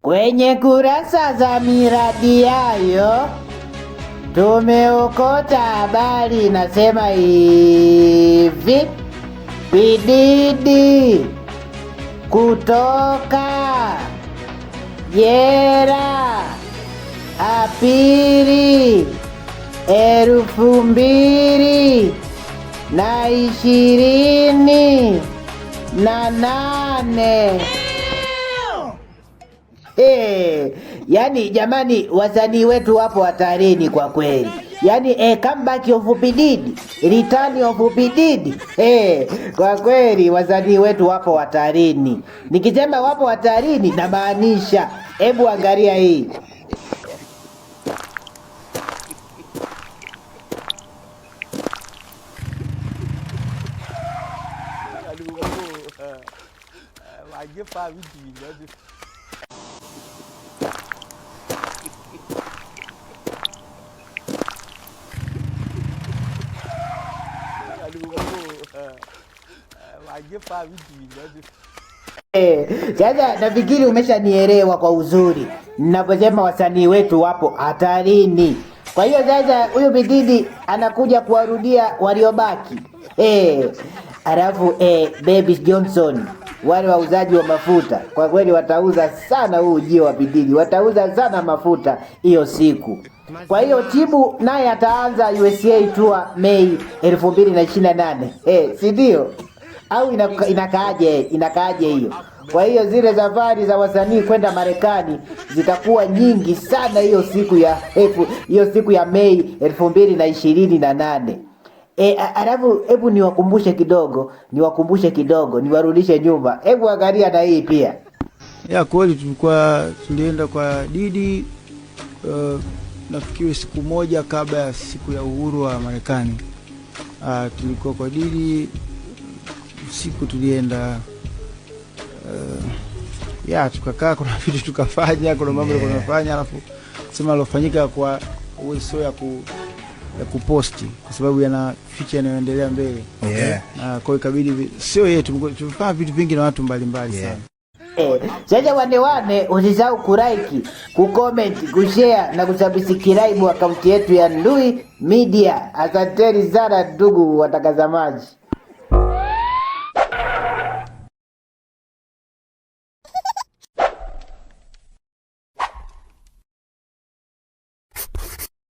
Kwenye kurasa za miradi yayo tumeokota habari inasema hivi: Bididi kutoka jela Aprili 2028. Yani jamani, wasanii wetu wapo hatarini kwa kweli. Yani comeback of Bididi, return of Bididi. Kwa kweli wasanii wetu wapo hatarini. Nikisema wapo hatarini na maanisha. Hebu angalia hii. Sasa nafikiri umeshanielewa kwa uzuri ninaposema wasanii wetu wapo hatarini. Kwa hiyo sasa huyu Bididi anakuja kuwarudia waliobaki. Alafu Baby Johnson, wale wauzaji wa mafuta kwa kweli watauza sana huu ujio wa Bididi, watauza sana mafuta hiyo siku. Kwa hiyo Chibu naye ataanza USA tour Mei 2028. Si ndio? Au inakaaje hiyo? Kwa hiyo zile safari za wasanii kwenda Marekani zitakuwa nyingi sana hiyo siku ya Mei 2028. Alafu hebu niwakumbushe kidogo, niwarudishe nyuma. Hebu angalia na hii pia. Ya kweli tulienda kwa Didi nafikiri siku moja kabla ya siku ya uhuru wa Marekani. Tulikuwa kwa Didi usiku, tulienda tukakaa, kuna vitu tukafanya, kuna mambo tunafanya, alafu sema alofanyika kwa uwezo ya kuposti kwa sababu yana feature inayoendelea mbele. Kwa hiyo ikabidi sio yetu, tumefanya vitu vingi na watu mbalimbali sana. Sasa wane usisahau kulike, kucomment, kushare na kusubscribe akaunti yetu ya Ndui Media. Asanteni sana ndugu watazamaji.